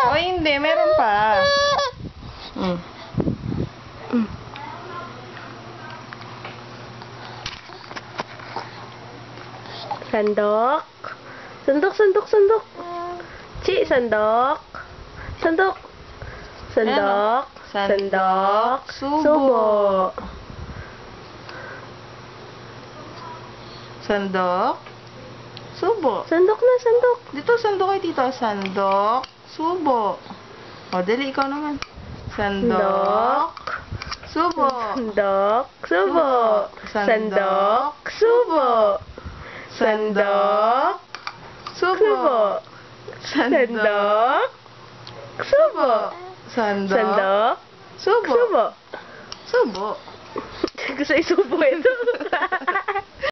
O hindi, meron pa. Sandok. Sandok, sandok, sandok. Ci, sandok. Sandok. Sandok. Sandok. Subo. Sandok. Subo. Sandok na, sandok. Dito, sandok kay tito. Sandok. Subo. O, dali, ikaw naman. Sandok. Subo. Sandok. Subo. Sandok. Subo. Sandok. Subo. Sandok. Subo. Sandok. Sandok. Subo. Subo. Subo. Gusto isubo ito.